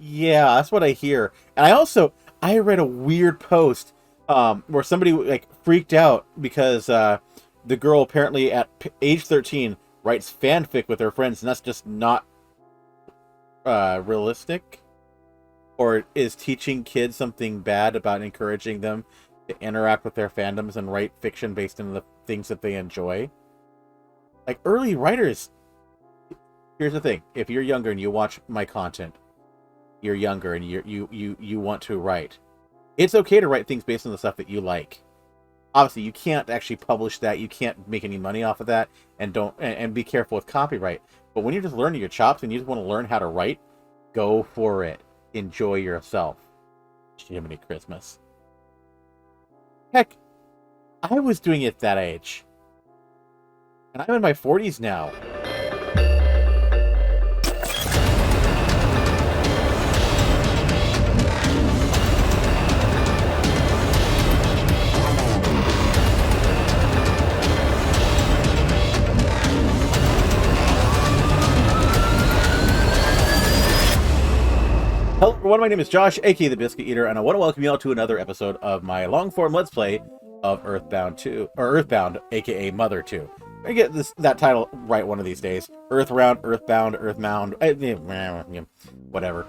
Yeah, that's what I hear. And I read a weird post where somebody like freaked out because the girl apparently at age 13 writes fanfic with her friends, and that's just not realistic, or is teaching kids something bad about encouraging them to interact with their fandoms and write fiction based on the things that they enjoy. Like early writers, here's the thing: if you're younger and you watch my content, you're younger and you want to write. It's okay to write things based on the stuff that you like. Obviously, you can't actually publish that. You can't make any money off of that, and don't and be careful with copyright. But when you're just learning your chops and you just want to learn how to write, go for it. Enjoy yourself. Jiminy Christmas. Heck, I was doing it at that age, and I'm in my 40s now. Hello everyone, my name is Josh, aka the Biscuit Eater, and I want to welcome you all to another episode of my long-form Let's Play of Earthbound 2, or Earthbound, aka Mother 2. I get that title right one of these days. Earthbound, whatever.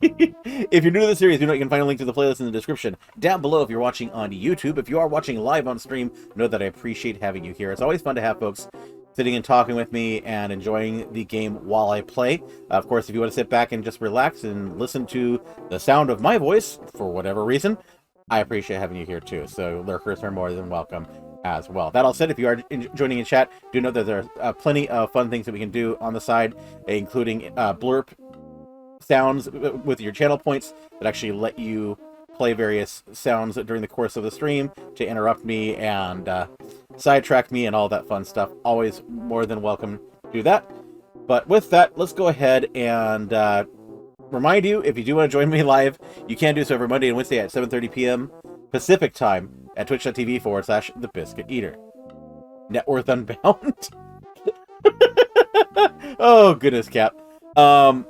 If you're new to the series, you know you can find a link to the playlist in the description down below if you're watching on YouTube. If you are watching live on stream, know that I appreciate having you here. It's always fun to have folks sitting and talking with me and enjoying the game while I play. Of course, if you want to sit back and just relax and listen to the sound of my voice, for whatever reason, I appreciate having you here too. So lurkers are more than welcome as well. That all said, if you are joining in chat, do know that there are plenty of fun things that we can do on the side, including blurb sounds with your channel points that actually let you play various sounds during the course of the stream to interrupt me and sidetrack me and all that fun stuff. Always more than welcome to do that. But with that, let's go ahead and remind you, if you do want to join me live, you can do so every Monday and Wednesday at 7:30 p.m. Pacific time at twitch.tv/The Biscuit Eater. Net worth unbound. Oh, goodness, Cap. So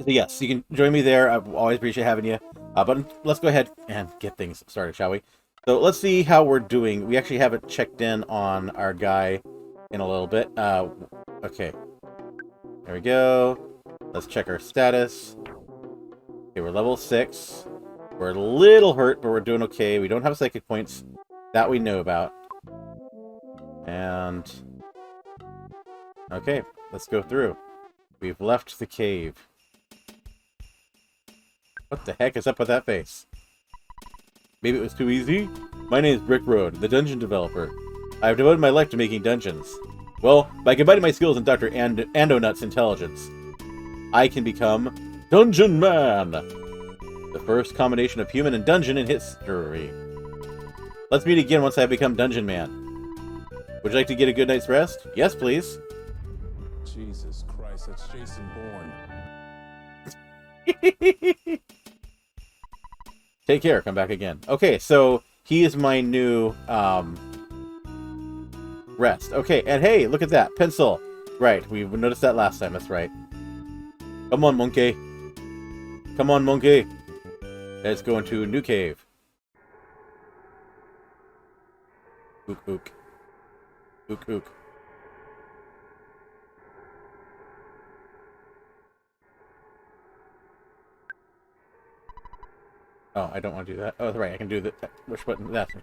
yes, you can join me there. I always appreciate having you. But let's go ahead and get things started, shall we? So let's see how we're doing. We actually haven't checked in on our guy in a little bit. Okay. There we go. Let's check our status. Okay, we're level 6. We're a little hurt, but we're doing okay. We don't have psychic points that we know about. And okay, let's go through. We've left the cave. What the heck is up with that face? Maybe it was too easy? My name is Brick Road, the dungeon developer. I have devoted my life to making dungeons. Well, by combining my skills and Dr. Andonut's intelligence, I can become Dungeon Man! The first combination of human and dungeon in history. Let's meet again once I have become Dungeon Man. Would you like to get a good night's rest? Yes, please. Jesus Christ, that's Jason Bourne. Take care, come back again. Okay, so he is my new rest. Okay, and hey, look at that, pencil. Right, we noticed that last time, that's right. Come on, monkey. Come on, monkey. Let's go into a new cave. Ook, ook. Ook, ook. Oh, I don't want to do that. Oh, that's right. I can do that. Which button? That's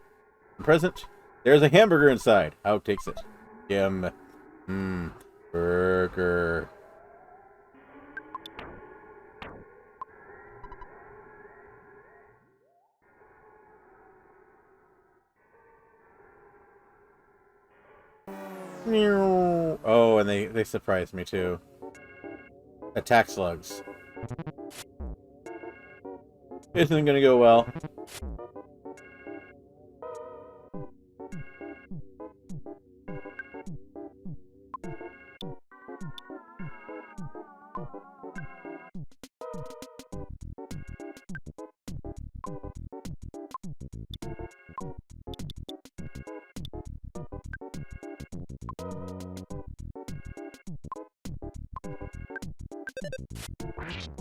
present. There's a hamburger inside. How takes it? Yum. Burger. Oh, and they surprised me too. Attack slugs. Isn't gonna go well.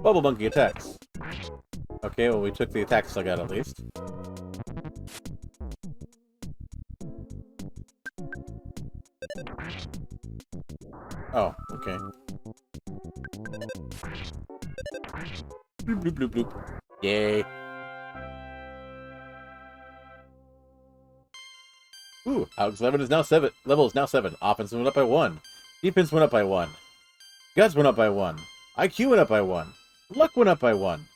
Bubble Monkey attacks. Okay, well we took the attack slug out at least. Oh, okay. Bloop, bloop, bloop, bloop. Yay. Ooh, Alex level is now 7. Offense went up by 1. Defense went up by 1. Guts went up by 1. IQ went up by 1. Luck went up by 1.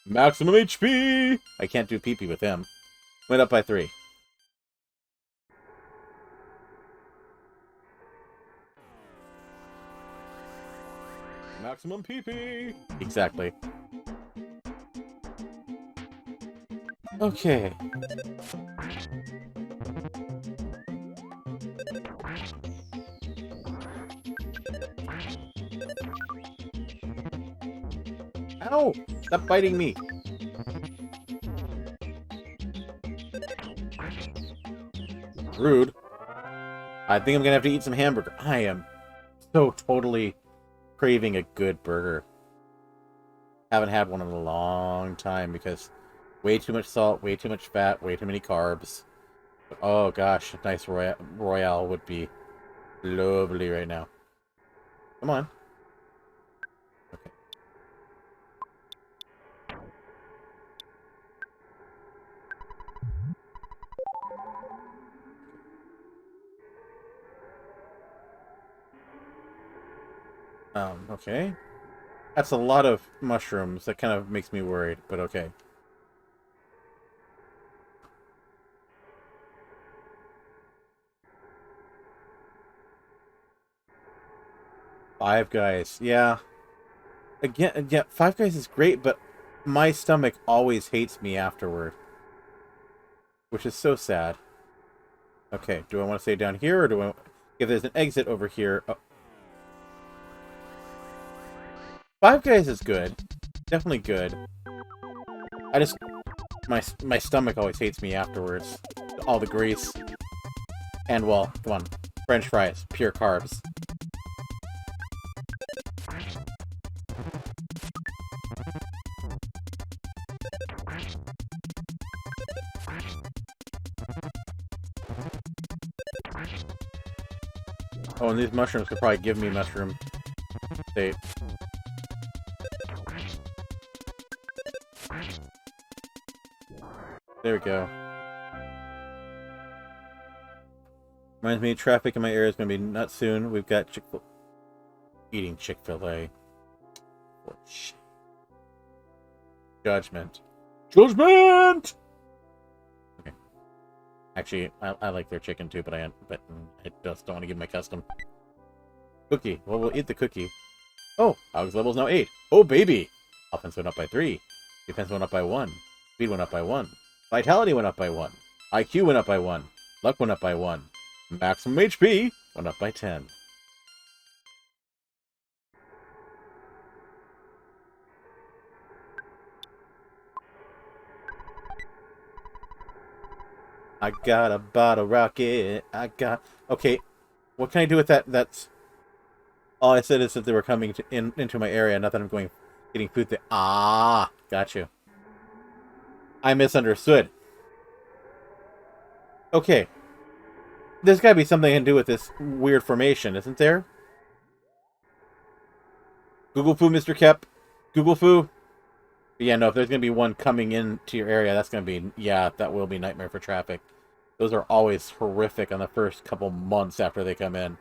Maximum HP! I can't do PP with him. Went up by 3. Maximum PP! Exactly. Okay. Ow! Stop biting me! Rude. I think I'm gonna have to eat some hamburger. I am so totally craving a good burger. Haven't had one in a long time because way too much salt, way too much fat, way too many carbs. But, oh gosh, a nice Royale would be lovely right now. Come on. Okay. Okay. That's a lot of mushrooms. That kind of makes me worried, but okay. Five Guys. Yeah. Again, yeah, Five Guys is great, but my stomach always hates me afterward. Which is so sad. Okay, do I want to stay down here, or do I... If there's an exit over here... Oh. Five Guys is good. Definitely good. I just... My stomach always hates me afterwards. All the grease. And, well, come on. French fries. Pure carbs. Oh, and these mushrooms could probably give me mushroom state. There we go. Reminds me, traffic in my area is going to be nuts soon. We've got eating Chick-fil-A. Oh, shit. Judgment. Judgment! Okay. Actually, I like their chicken too, but I just don't want to give my custom. Cookie. Well, we'll eat the cookie. Oh, Alex level's now 8. Oh, baby! Offense went up by 3. Defense went up by 1. Speed went up by 1. Vitality went up by 1. IQ went up by 1. Luck went up by 1. Maximum HP went up by 10. I got a bottle rocket. I got... Okay, what can I do with that? That's... All I said is that they were coming into my area, not that I'm getting food there. Ah, got you. I misunderstood. Okay. There's got to be something I can do with this weird formation, isn't there? Google Foo, Mr. Kep. Google Foo. Yeah, no, if there's going to be one coming into your area, that's going to be... Yeah, that will be nightmare for traffic. Those are always horrific on the first couple months after they come in.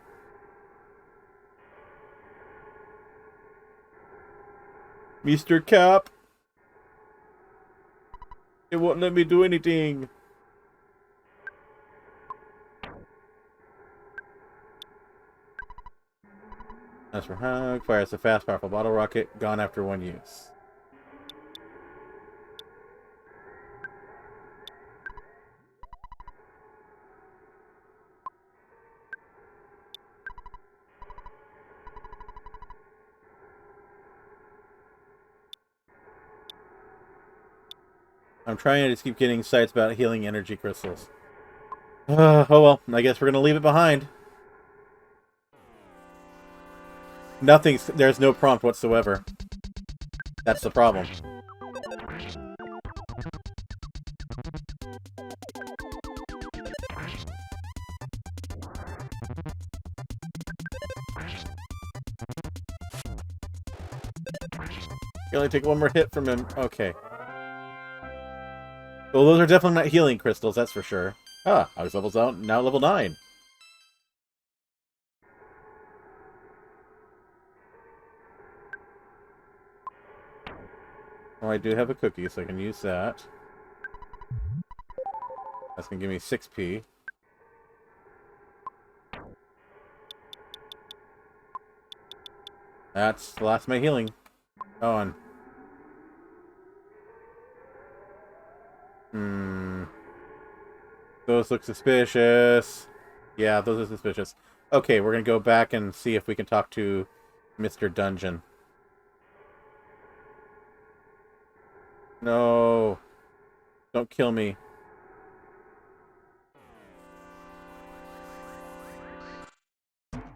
Mr. Cap! It won't let me do anything. As for Hug, fires a fast, powerful bottle rocket, gone after 1 use. I'm trying to just keep getting sites about healing energy crystals. Oh well, I guess we're going to leave it behind. Nothing's... There's no prompt whatsoever. That's the problem. You only take one more hit from him. Okay. Well, those are definitely not healing crystals, that's for sure. Ah, I was now level 9. Oh, I do have a cookie, so I can use that. That's gonna give me 6p. That's the last of my healing. Go on. Those look suspicious. Yeah, those are suspicious. Okay, we're gonna go back and see if we can talk to Mr. Dungeon. No. Don't kill me.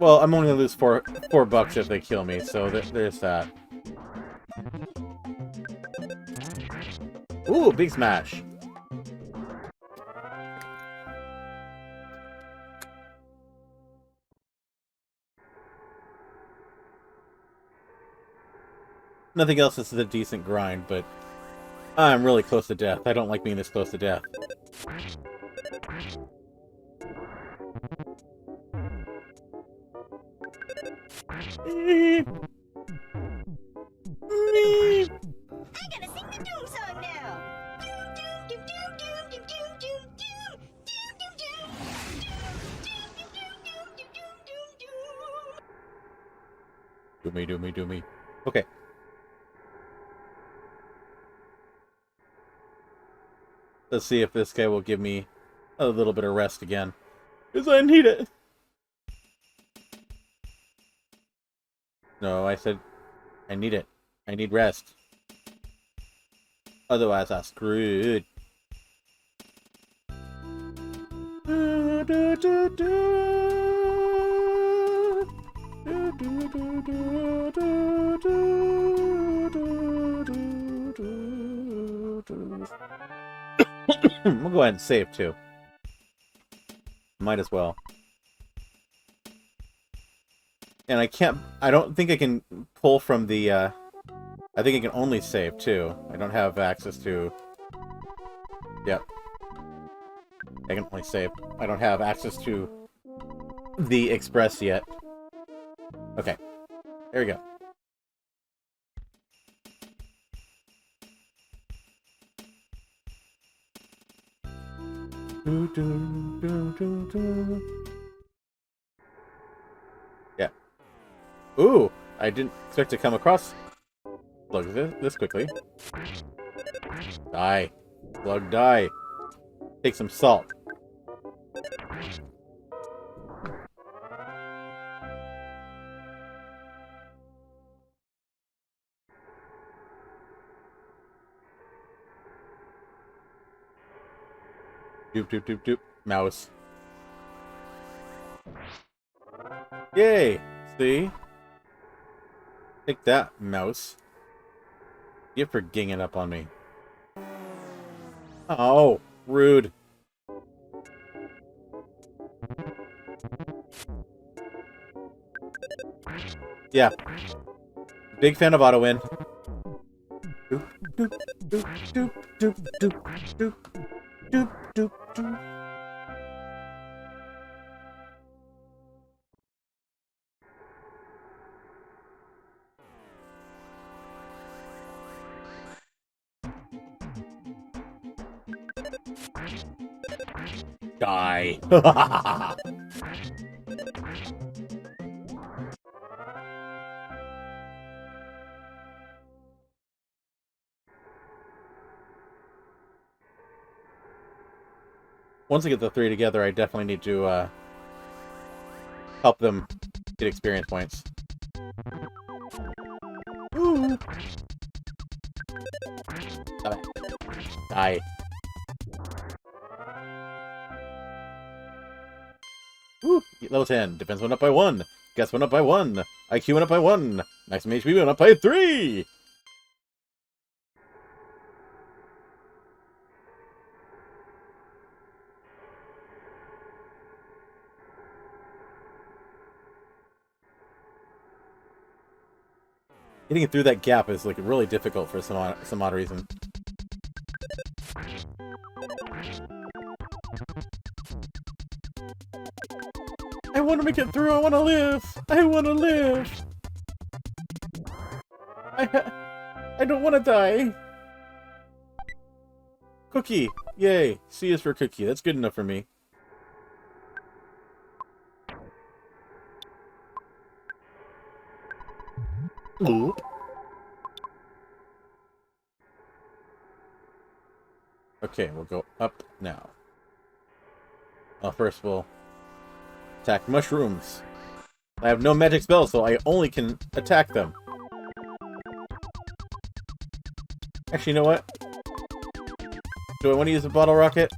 Well, I'm only gonna lose four bucks if they kill me, so there's that. Ooh, big smash. Nothing else is a decent grind, but I'm really close to death. I don't like being this close to death. I gotta sing the doom song now. Doom, doom, doom, doom, doom, doom, doom, doom, doom, doom, doom, doom, Do me. Okay. Let's see if this guy will give me a little bit of rest again. Because I need it. No, I said I need it. I need rest. Otherwise, I'm screwed. We'll go ahead and save too. Might as well. And I don't think I can pull from the, I think I can only save too. I don't have access to... Yep. I can only save. I don't have access to the Express yet. Okay. There we go. Yeah. Ooh! I didn't expect to come across Slug this quickly. Die. Slug, die. Take some salt. Doop. Mouse. Yay! See? Take that, mouse. You for ginging up on me. Oh, rude. Yeah. Big fan of auto win. Doop. Die. Once I get the three together, I definitely need to help them get experience points. Ooh. Stop it. Die. Woo! Level 10. Defense went up by 1. Guess went up by 1. IQ went up by 1. Maximum HP went up by 3. Getting through that gap is like really difficult for some odd reason. I want to make it through. I want to live. I want to live. I don't want to die. Cookie. Yay. C is for cookie. That's good enough for me. Ooh. Okay, we'll go up now. Well, first we'll attack mushrooms. I have no magic spells, so I only can attack them. Actually, you know what? Do I want to use a bottle rocket?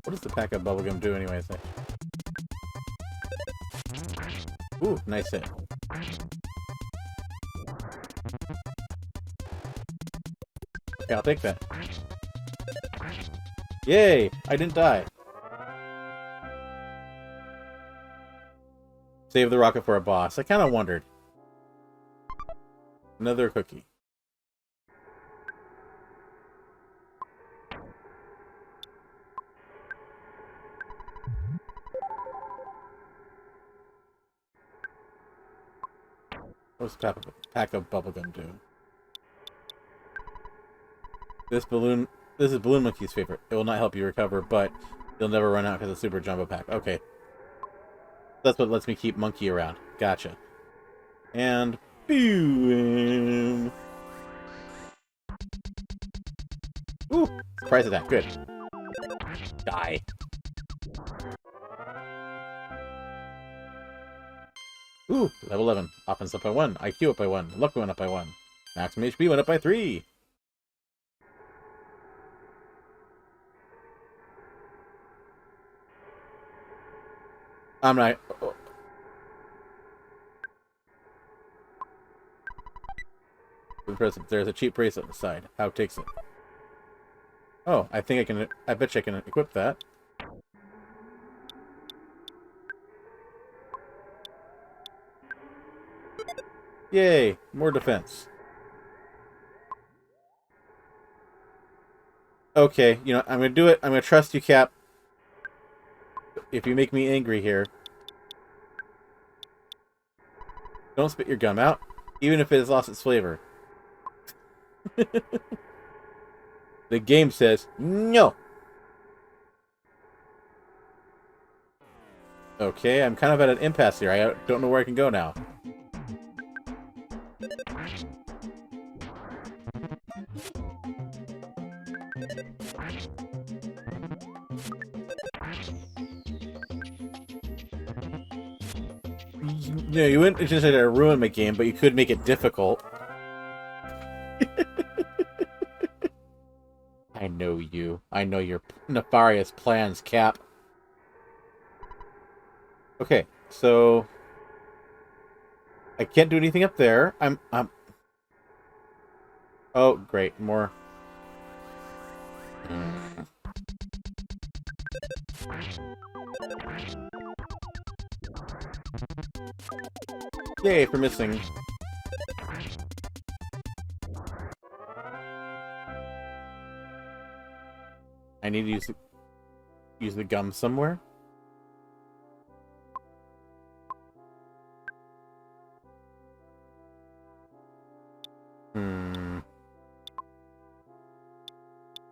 What does the pack of bubblegum do anyways? Ooh, nice hit. Okay, I'll take that. Yay! I didn't die. Save the rocket for a boss. I kind of wondered. Another cookie. What does pack of bubblegum do? This is Balloon Monkey's favorite. It will not help you recover, but you'll never run out because it's Super Jumbo Pack. Okay. That's what lets me keep Monkey around. Gotcha. And boom. Ooh, surprise attack. Good. Die. Ooh, level 11. Offense up by 1. IQ up by 1. Luck went up by 1. Maximum HP went up by 3. I'm not... Oh. There's a cheap bracelet on the side. How takes it? Oh, I think I can... I bet you I can equip that. Yay! More defense. Okay, you know, I'm gonna do it. I'm gonna trust you, Cap. If you make me angry here. Don't spit your gum out, even if it has lost its flavor. The game says no. Okay, I'm kind of at an impasse here. I don't know where I can go now. No, you wouldn't just say to ruin my game, but you could make it difficult. I know you. I know your nefarious plans, Cap. Okay, so I can't do anything up there. I'm Oh, great, more. Yay for missing. I need to use the gum somewhere.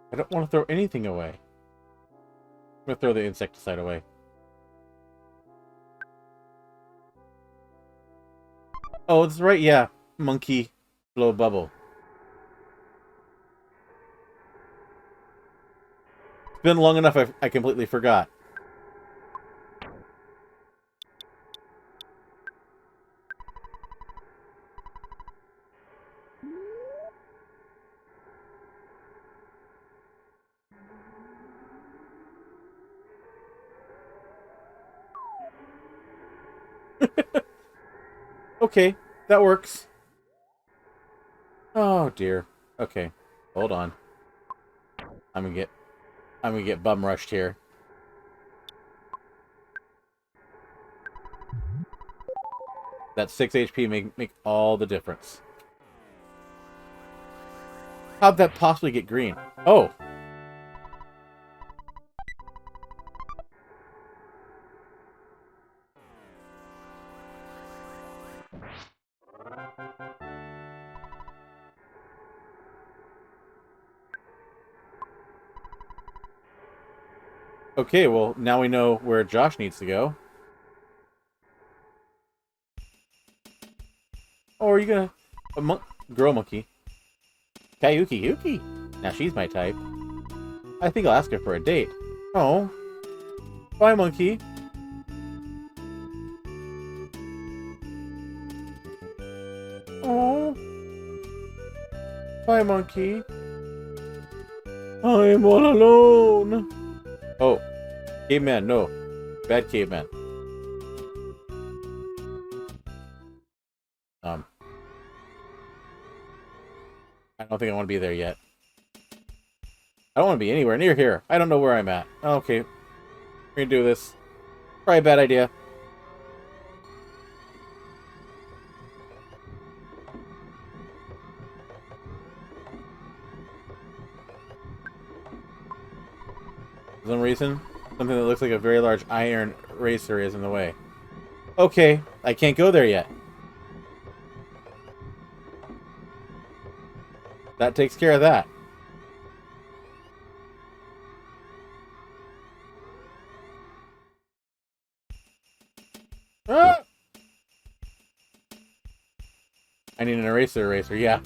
I don't want to throw anything away. I'm gonna throw the insecticide away. Oh, that's right, yeah. Monkey, blow bubble. It's been long enough I completely forgot. Okay, that works. Oh dear. Okay, hold on. I'm gonna get bum rushed here. That 6 HP make all the difference. How'd that possibly get green? Oh. Okay, well, now we know where Josh needs to go. Oh, are you gonna... girl monkey. Kayuki Yuki. Now she's my type. I think I'll ask her for a date. Oh. Bye, monkey. Oh. Bye, monkey. I'm all alone. Oh. Caveman, no. Bad caveman. I don't think I want to be there yet. I don't want to be anywhere near here. I don't know where I'm at. Okay. We're gonna do this. Probably a bad idea. For some reason, something that looks like a very large iron racer is in the way. Okay, I can't go there yet. That takes care of that. Ah! I need an eraser, yeah.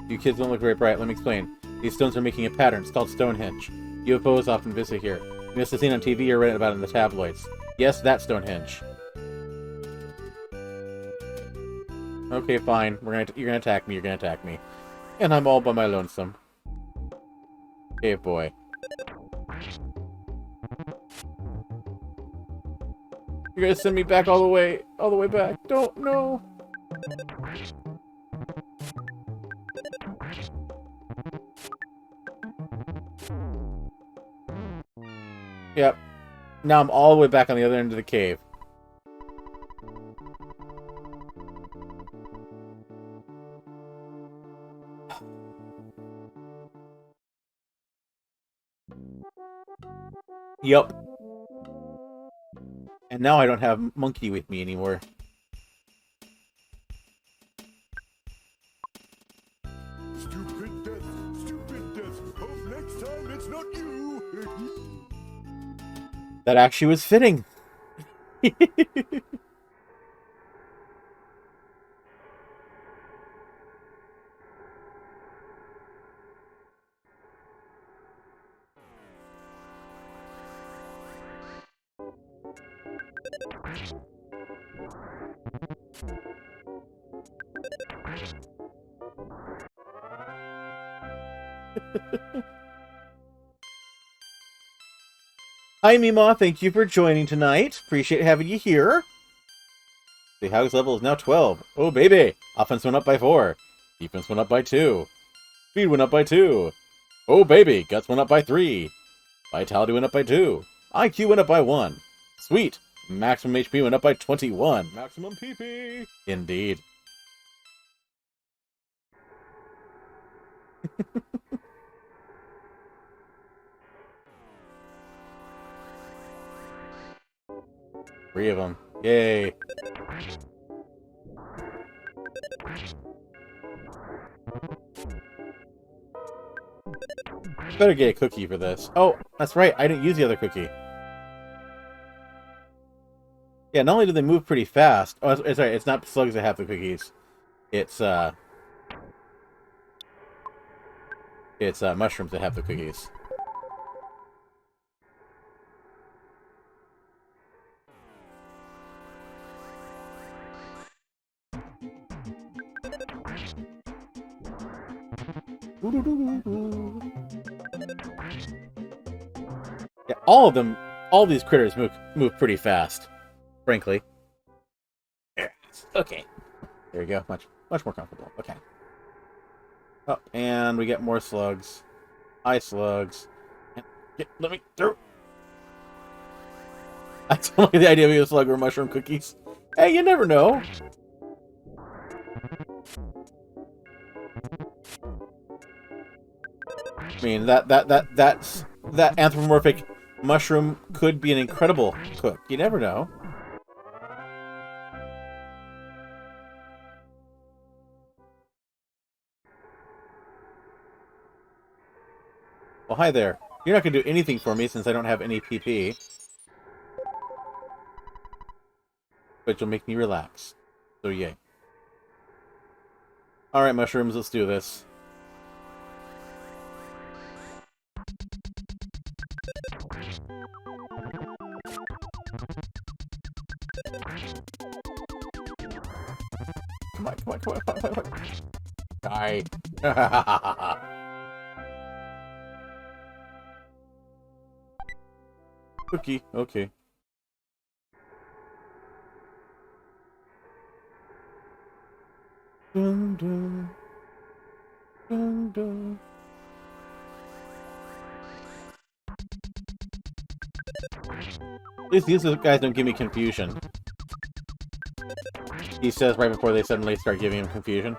You kids don't look very bright. Let me explain. These stones are making a pattern. It's called Stonehenge. UFOs often visit here. You must have seen on TV or read about it in the tabloids. Yes, that's Stonehenge. Okay, fine. You're gonna attack me. You're gonna attack me, and I'm all by my lonesome. Hey, boy. You're gonna send me back all the way back. Don't know. Yep. Now I'm all the way back on the other end of the cave. Yep. And now I don't have Monkey with me anymore. Stupid death, stupid death. Hope next time it's not you. That actually was fitting. Hi, Mima. Thank you for joining tonight. Appreciate having you here. The house level is now 12. Oh, baby. Offense went up by 4. Defense went up by 2. Speed went up by 2. Oh, baby. Guts went up by 3. Vitality went up by 2. IQ went up by 1. Sweet. Maximum HP went up by 21. Maximum PP. Indeed. Three of them. Yay. Better get a cookie for this. Oh, that's right. I didn't use the other cookie. Yeah, not only do they move pretty fast. Oh, sorry. It's not slugs that have the cookies. It's mushrooms that have the cookies. Yeah, All of them, all these critters move pretty fast, frankly. Okay. There you go. Much more comfortable. Okay. Oh, and we get more slugs. Hi, slugs. Let me through. I don't like the idea of a slug or mushroom cookies. Hey, you never know. I mean, that anthropomorphic mushroom could be an incredible cook. You never know. Well, hi there. You're not going to do anything for me since I don't have any PP. But you'll make me relax. So, yay. Alright, mushrooms, let's do this. Come on, come on, come on, come on, come on. Die. Cookie, okay. Dun, dun. Dun, dun. At least these guys don't give me confusion. He says right before they suddenly start giving him confusion.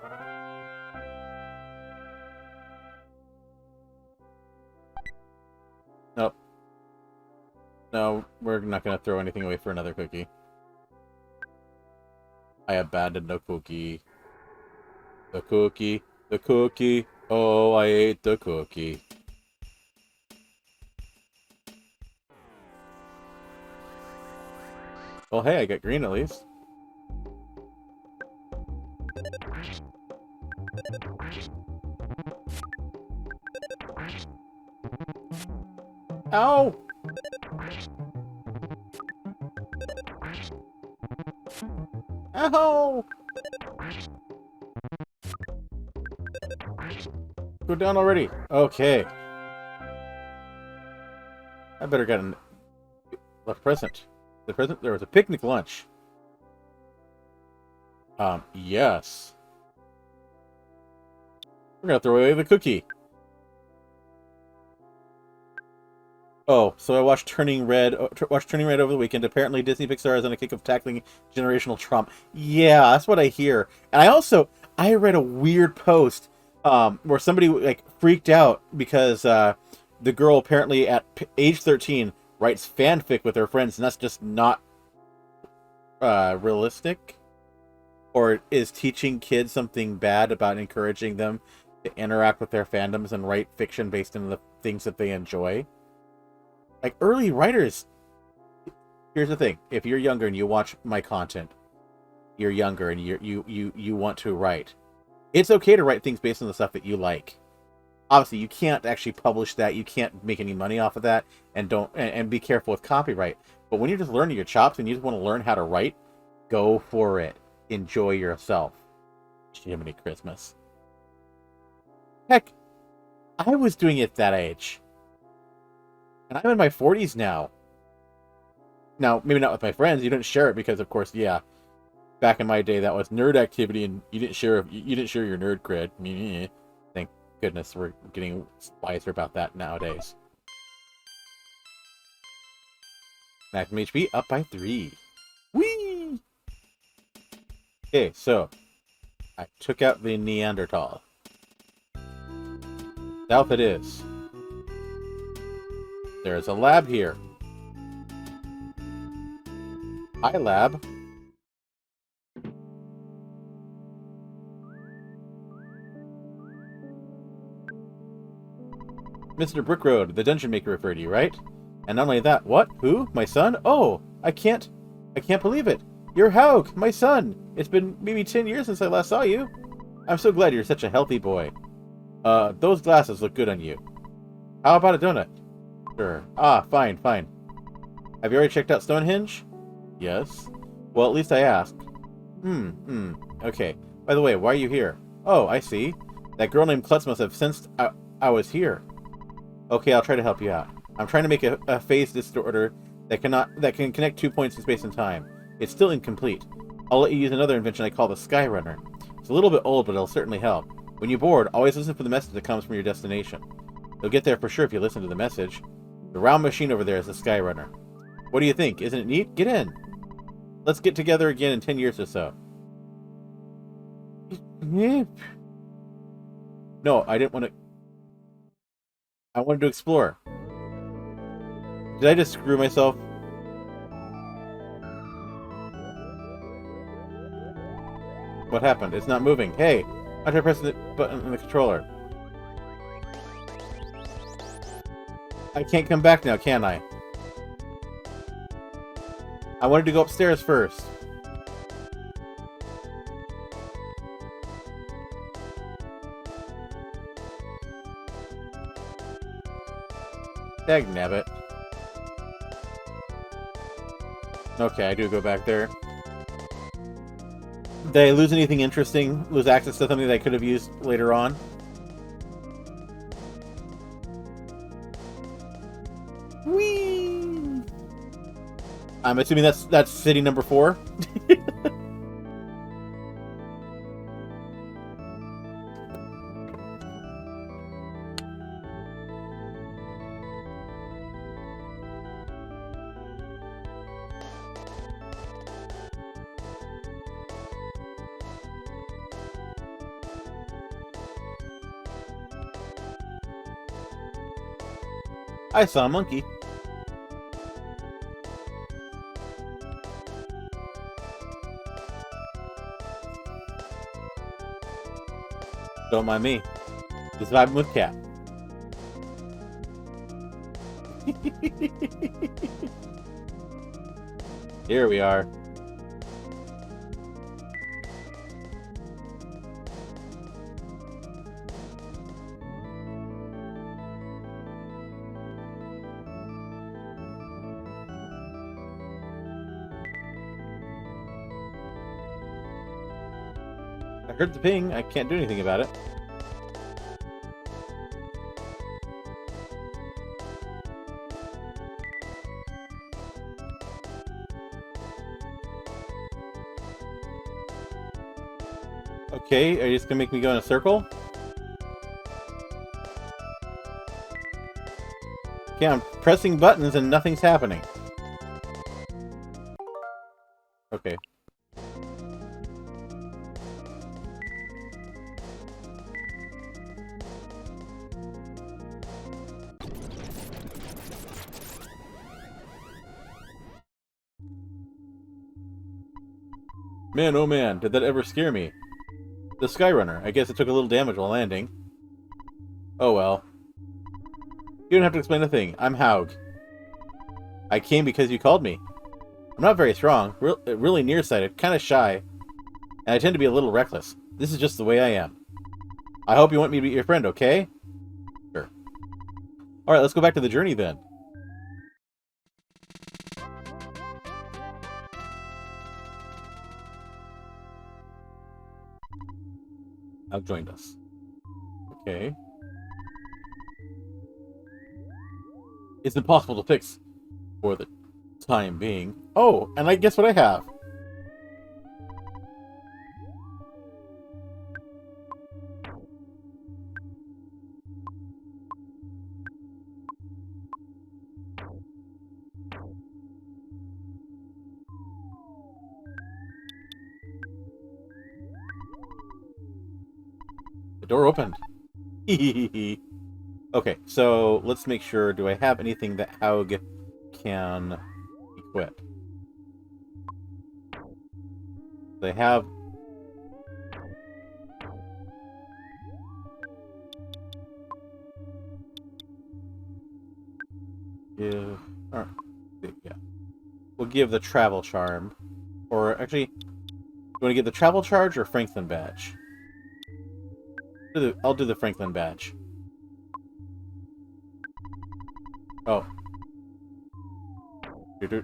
Nope. No, we're not going to throw anything away for another cookie. I abandoned the cookie. The cookie. The cookie. Oh, I ate the cookie. Well, hey, I got green at least. Ow! Ow! Go down already. Okay. I better get a left present. The present, there was a picnic lunch. Yes. We're gonna throw away the cookie. Oh, so I watched Turning Red. Watched Turning Red over the weekend. Apparently, Disney Pixar is on a kick of tackling generational trauma. Yeah, that's what I hear. And I read a weird post where somebody like freaked out because the girl apparently at age 13 writes fanfic with her friends, and that's just not realistic, or is teaching kids something bad about encouraging them to interact with their fandoms and write fiction based on the things that they enjoy. Like, early writers, here's the thing: if you're younger and you watch my content, you're younger and you want to write, it's okay to write things based on the stuff that you like. Obviously, you can't actually publish that. You can't make any money off of that, and be careful with copyright. But when you're just learning your chops and you just want to learn how to write, go for it. Enjoy yourself. Jiminy Christmas. Heck, I was doing it at that age. And I'm in my 40s now. Now, maybe not with my friends. You didn't share it because, of course, yeah. Back in my day, that was nerd activity, and you didn't share your nerd cred. Thank goodness we're getting wiser about that nowadays. Maximum HP up by 3. Whee! Okay, so I took out the Neanderthal. South it is. There's a lab here. Hi, lab. Mr. Brickroad, the dungeon maker referred to you, right? And not only that, what? Who? My son? Oh, I can't believe it. You're Haug, my son. It's been maybe 10 years since I last saw you. I'm so glad you're such a healthy boy. Those glasses look good on you. How about a donut? Sure. Ah, fine. Have you already checked out Stonehenge? Yes. Well, at least I asked. Okay. By the way, why are you here? Oh, I see. That girl named Klutz must have sensed I was here. Okay, I'll try to help you out. I'm trying to make a phase distorter that can connect 2 points in space and time. It's still incomplete. I'll let you use another invention I call the Skyrunner. It's a little bit old, but it'll certainly help. When you're bored, always listen for the message that comes from your destination. You'll get there for sure if you listen to the message. The round machine over there is the Skyrunner. What do you think? Isn't it neat? Get in. Let's get together again in 10 years or so. No, I didn't want to... I wanted to explore. Did I just screw myself? What happened? It's not moving. Hey, I tried pressing the button on the controller. I can't come back now, can I? I wanted to go upstairs first. Dagnabbit. Okay, I do go back there. Did I lose anything interesting? Lose access to something that I could have used later on? Whee! I'm assuming that's city number 4. I saw a monkey. Don't mind me. Just vibing with Cat. Here we are. I heard the ping. I can't do anything about it. Okay, are you just gonna make me go in a circle? Okay, I'm pressing buttons and nothing's happening. Okay. Man, oh man, did that ever scare me. The Skyrunner. I guess it took a little damage while landing. Oh well. You don't have to explain a thing. I'm Haug. I came because you called me. I'm not very strong, really nearsighted, kind of shy, and I tend to be a little reckless. This is just the way I am. I hope you want me to be your friend, okay? Sure. Alright, let's go back to the journey then. Haug joined us. Okay. It's impossible to fix for the time being. Oh, and I guess what I have. The door opened. Okay, so let's make sure. Do I have anything that Haug can equip? They have... Give... Alright. Yeah. We'll give the travel charm. Or actually, do you want to give the travel charge or Franklin badge? I'll do the Franklin badge. Oh. We'll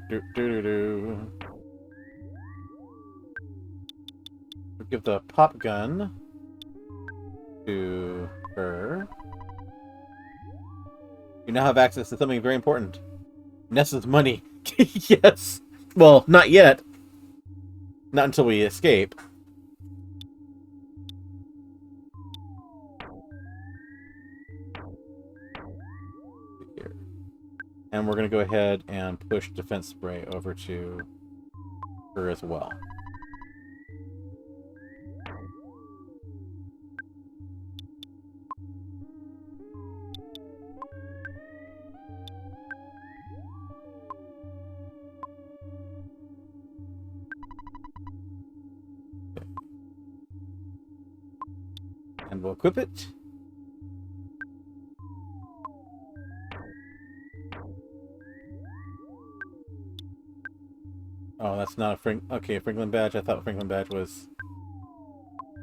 give the pop gun to her. You now have access to something very important. Nessa's money. Yes. Well, not yet. Not until we escape. Here. And we're going to go ahead and push defense spray over to her as well. And we'll equip it. Oh, that's not a Franklin badge. I thought Franklin badge was...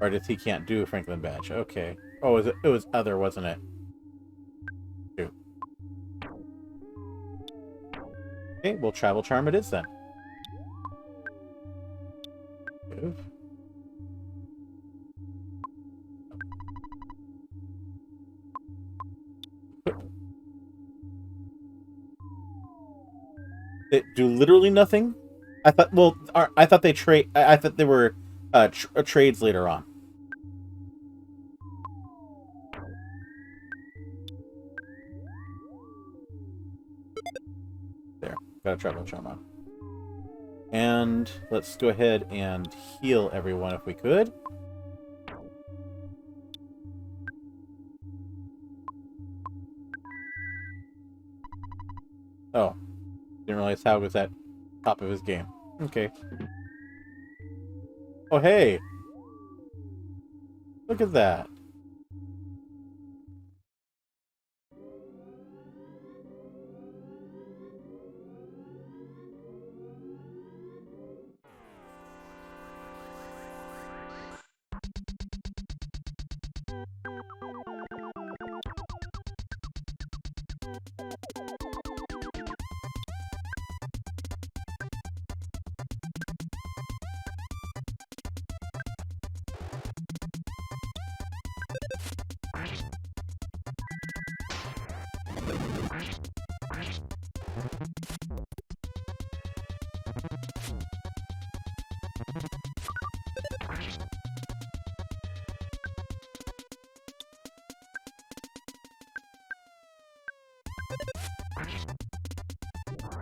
Or he can't do a Franklin badge. Okay. Oh, it was other, wasn't it? Shoot. Okay, well, travel charm it is then. Move. It do literally nothing. I thought. Well, I thought they trade. I thought they were trades later on. There, got a travel charm on. And let's go ahead and heal everyone if we could. Oh, didn't realize how was at top of his game. Okay. Oh, hey! Look at that.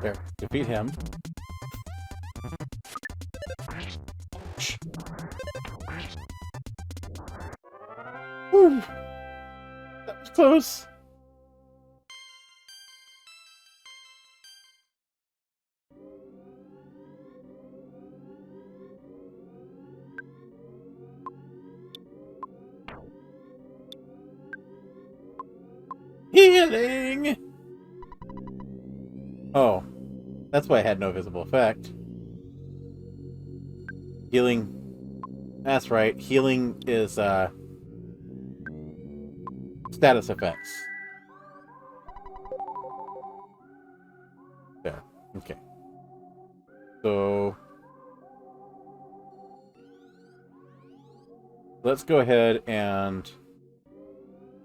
There, defeat him. Whew. That was close. Healing! Oh, that's why I had no visible effect. Healing. That's right. Healing is, status effects. There. Okay. So... let's go ahead and...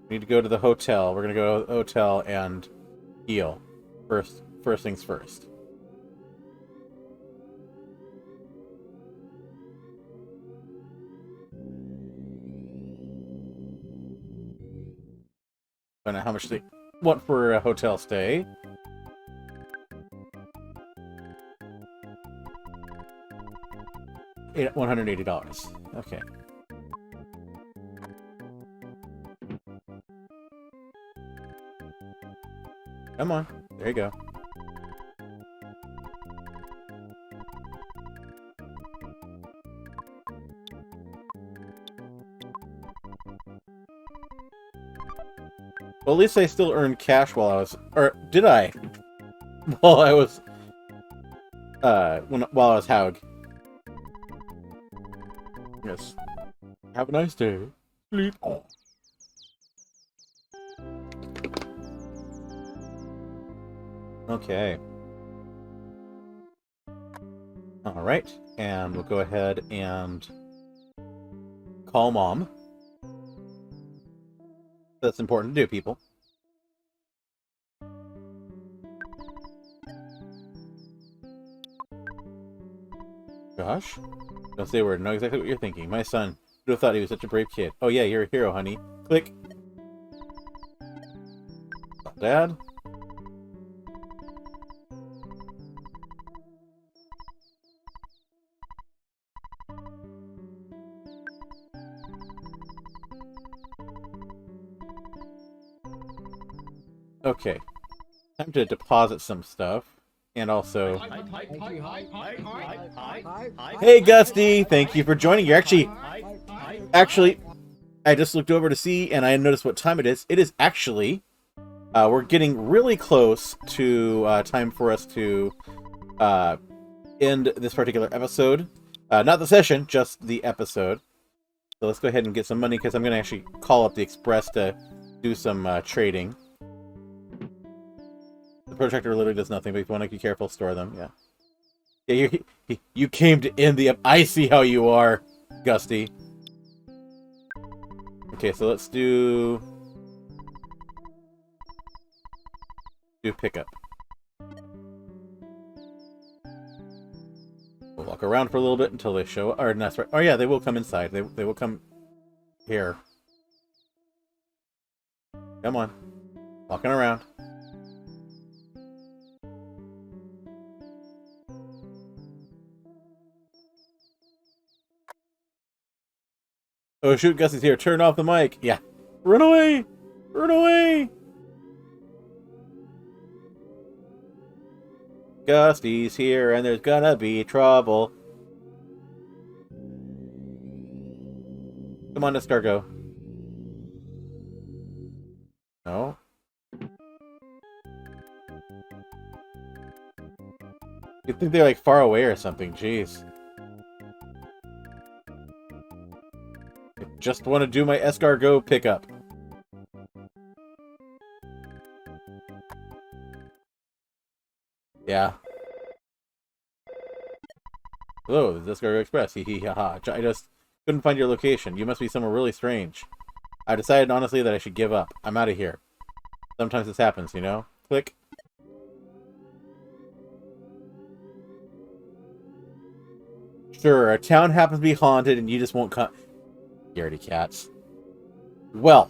we need to go to the hotel. We're gonna go to the hotel and heal. First things first. I don't know how much they want for a hotel stay. $180. Okay. Come on. There you go. Well, at least I still earned cash while I was... or, did I? While I was... while I was Haug. Yes. Have a nice day. Sleep. Okay. Alright, and we'll go ahead and call Mom. That's important to do, people. Gosh. Don't say a word. I know exactly what you're thinking. My son. Who'd have thought he was such a brave kid? Oh yeah, you're a hero, honey. Click. Dad? Okay. Time to deposit some stuff. And also... Hey, Gusty! Thank you for joining. You're actually, I just looked over to see, and I noticed what time it is. It is actually... we're getting really close to time for us to end this particular episode. Not the session, just the episode. So let's go ahead and get some money, because I'm going to actually call up the Express to do some trading. The protractor literally does nothing, but if you want to be careful, store them. Yeah. Yeah, you came to end the... I see how you are, Gusty. Okay, so let's do pickup. We'll walk around for a little bit until they show up. Or, no, that's right. Oh, yeah, they will come inside. They will come here. Come on. Walking around. Oh, shoot, Gusty's here. Turn off the mic. Yeah. Run away! Run away! Gusty's here, and there's gonna be trouble. Come on, Escargot. No? You'd think they're, like, far away or something. Jeez. I just want to do my escargot pickup. Yeah. Hello, this is Escargot Express. Hee hee ha ha. I just couldn't find your location. You must be somewhere really strange. I decided honestly that I should give up. I'm out of here. Sometimes this happens, you know? Click. Sure, our town happens to be haunted and you just won't come. Scaredy cats. Well,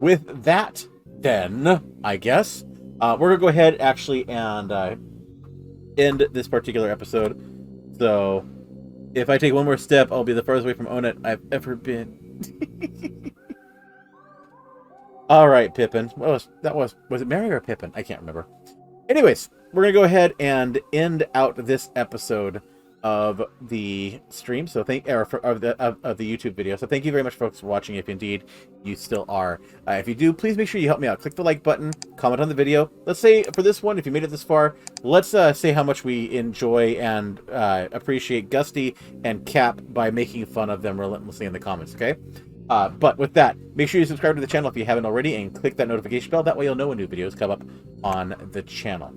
with that, then, I guess, we're going to go ahead, actually, and end this particular episode. So, if I take one more step, I'll be the furthest away from Onet I've ever been. Alright, Pippin. Was it Mary or Pippin? I can't remember. Anyways, we're going to go ahead and end out this episode of the stream, so of the YouTube video. So thank you very much, folks, for watching, if indeed you still are. If you do, please make sure you help me out. Click the like button, comment on the video. Let's say, for this one, if you made it this far, let's say how much we enjoy and appreciate Gusty and Cap by making fun of them relentlessly in the comments, okay? But with that, make sure you subscribe to the channel if you haven't already, and click that notification bell. That way you'll know when new videos come up on the channel.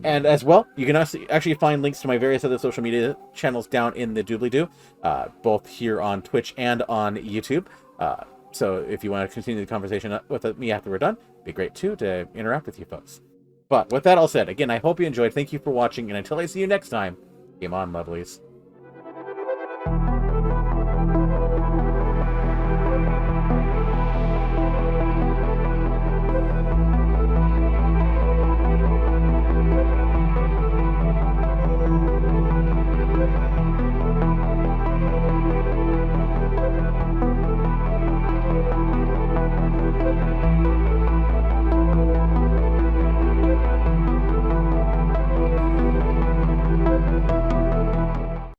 And as well, you can actually find links to my various other social media channels down in the doobly-doo, both here on Twitch and on YouTube. So if you want to continue the conversation with me after we're done, it'd be great too to interact with you folks. But with that all said, again, I hope you enjoyed. Thank you for watching, and until I see you next time, game on, lovelies.